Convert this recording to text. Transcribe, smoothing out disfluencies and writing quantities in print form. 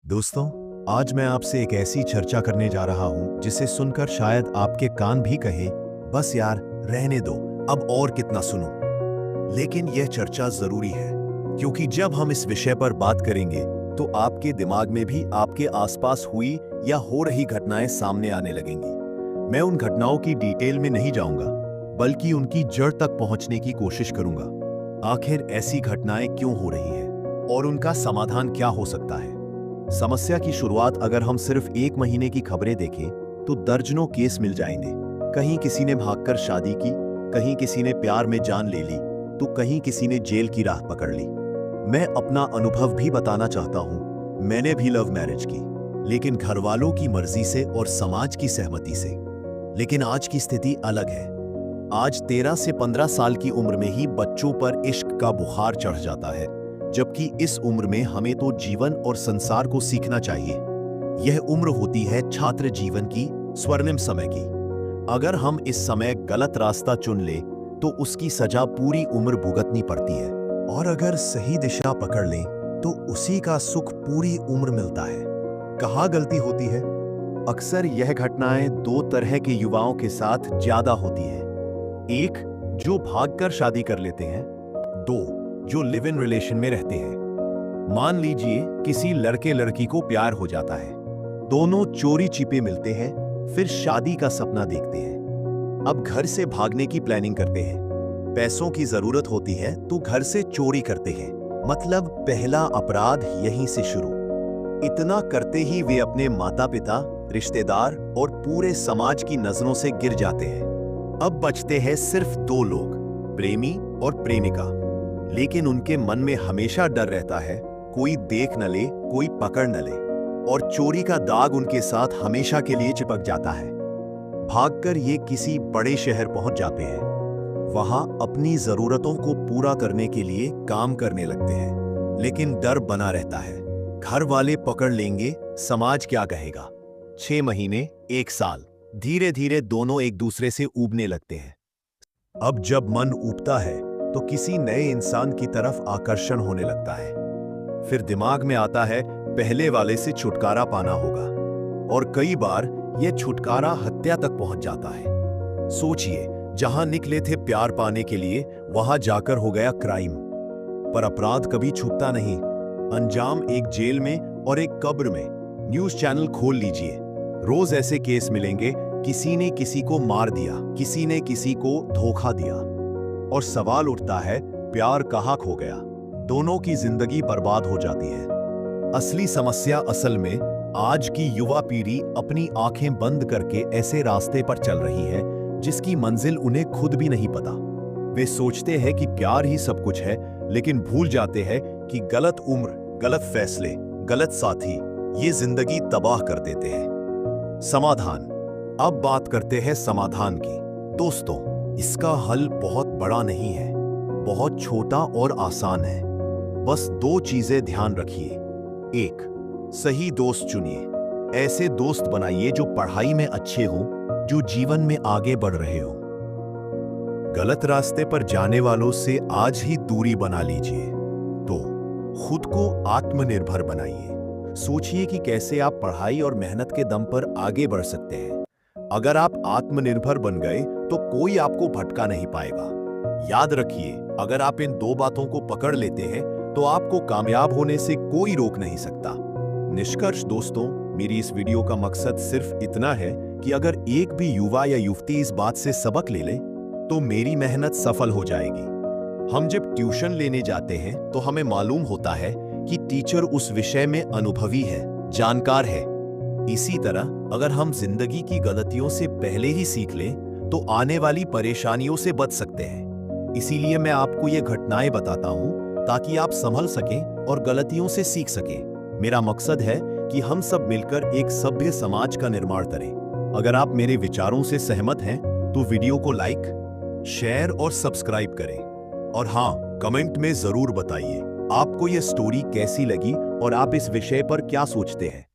दोस्तों, आज मैं आपसे एक ऐसी चर्चा करने जा रहा हूं जिसे सुनकर शायद आपके कान भी कहे, बस यार रहने दो, अब और कितना सुनो। लेकिन यह चर्चा जरूरी है, क्योंकि जब हम इस विषय पर बात करेंगे तो आपके दिमाग में भी आपके आसपास हुई या हो रही घटनाएं सामने आने लगेंगी। मैं उन घटनाओं की डिटेल में नहीं जाऊंगा, बल्कि उनकी जड़ तक पहुंचने की कोशिश करूंगा। आखिर ऐसी घटनाएं क्यों हो रही हैं और उनका समाधान क्या हो सकता है। समस्या की शुरुआत अगर हम सिर्फ 1 महीने की खबरें देखें तो दर्जनों केस मिल जाएंगे। कहीं किसी ने भागकर शादी की, कहीं किसी ने प्यार में जान ले ली, तो कहीं किसी ने जेल की राह पकड़ ली। मैं अपना अनुभव भी बताना चाहता हूं। मैंने भी लव मैरिज की, लेकिन घर वालों की मर्जी से और समाज की सहमति से। लेकिन आज की स्थिति अलग है। आज 13 से 15 साल की उम्र में ही बच्चों पर इश्क का बुखार चढ़ जाता है, जबकि इस उम्र में हमें तो जीवन और संसार को सीखना चाहिए। यह उम्र होती है छात्र जीवन की, स्वर्णिम समय की। अगर हम इस समय गलत रास्ता चुन ले तो उसकी सजा पूरी उम्र भुगतनी पड़ती है, और अगर सही दिशा पकड़ लें तो उसी का सुख पूरी उम्र मिलता है। कहाँ गलती होती है? अक्सर यह घटनाएं 2 तरह के युवाओं के साथ ज्यादा होती है। एक, जो भागकर शादी कर लेते हैं। 2, जो लिव इन रिलेशन में रहते हैं। मान लीजिए किसी लड़के लड़की को प्यार हो जाता है, दोनों चोरी छिपे मिलते हैं, फिर शादी का सपना देखते हैं। अब घर से भागने की प्लानिंग करते हैं। पैसों की जरूरत होती है तो घर से चोरी करते हैं। मतलब पहला अपराध यहीं से शुरू। इतना करते ही वे अपने माता पिता, रिश्तेदार और पूरे समाज की नजरों से गिर जाते हैं। अब बचते हैं सिर्फ 2 लोग, प्रेमी और प्रेमिका। लेकिन उनके मन में हमेशा डर रहता है, कोई देख न ले, कोई पकड़ न ले, और चोरी का दाग उनके साथ हमेशा के लिए चिपक जाता है। भागकर ये किसी बड़े शहर पहुंच जाते हैं। वहां अपनी जरूरतों को पूरा करने के लिए काम करने लगते हैं, लेकिन डर बना रहता है, घर वाले पकड़ लेंगे, समाज क्या कहेगा। 6 महीने, 1 साल, धीरे धीरे दोनों एक दूसरे से ऊबने लगते हैं। अब जब मन ऊबता है तो किसी नए इंसान की तरफ आकर्षण होने लगता है। फिर दिमाग में आता है पहले वाले से छुटकारा पाना होगा, और कई बार यह छुटकारा हत्या तक पहुंच जाता है। सोचिए, जहां निकले थे प्यार पाने के लिए, वहां जाकर हो गया क्राइम। पर अपराध कभी छुपता नहीं। अंजाम एक जेल में और एक कब्र में। न्यूज चैनल खोल लीजिए, रोज ऐसे केस मिलेंगे। किसी ने किसी को मार दिया, किसी ने किसी को धोखा दिया, और सवाल उठता है प्यार कहाँ खो गया। दोनों की जिंदगी बर्बाद हो जाती है। असली समस्या असल में आज की युवा पीढ़ी अपनी आंखें बंद करके ऐसे रास्ते पर चल रही है जिसकी मंजिल उन्हें खुद भी नहीं पता। वे सोचते हैं कि प्यार ही सब कुछ है, लेकिन भूल जाते हैं कि गलत उम्र, गलत फैसले, गलत साथी ये जिंदगी तबाह कर देते हैं। समाधान। अब बात करते हैं समाधान की। दोस्तों, इसका हल बहुत बड़ा नहीं है, बहुत छोटा और आसान है। बस 2 चीजें ध्यान रखिए। 1, सही दोस्त चुनिए। ऐसे दोस्त बनाइए जो पढ़ाई में अच्छे हों, जो जीवन में आगे बढ़ रहे हो। गलत रास्ते पर जाने वालों से आज ही दूरी बना लीजिए। 2, खुद को आत्मनिर्भर बनाइए। सोचिए कि कैसे आप पढ़ाई और मेहनत के दम पर आगे बढ़ सकते हैं। अगर आप आत्मनिर्भर बन गए तो कोई आपको भटका नहीं पाएगा। याद रखिए, अगर आप इन 2 बातों को पकड़ लेते हैं तो आपको कामयाब होने से कोई रोक नहीं सकता। निष्कर्ष दोस्तों, मेरी इस वीडियो का मकसद सिर्फ इतना है कि अगर एक भी युवा या युवती इस बात से सबक ले ले तो मेरी मेहनत सफल हो जाएगी। हम जब ट्यूशन लेने जाते हैं तो हमें मालूम होता है कि टीचर उस विषय में अनुभवी है, जानकार है। इसी तरह अगर हम जिंदगी की गलतियों से पहले ही सीख लें तो आने वाली परेशानियों से बच सकते हैं। इसीलिए मैं आपको ये घटनाएं बताता हूं ताकि आप संभल सकें और गलतियों से सीख सकें। मेरा मकसद है कि हम सब मिलकर एक सभ्य समाज का निर्माण करें। अगर आप मेरे विचारों से सहमत हैं तो वीडियो को लाइक, शेयर और सब्सक्राइब करें। और हाँ, कमेंट में जरूर बताइए आपको यह स्टोरी कैसी लगी और आप इस विषय पर क्या सोचते हैं।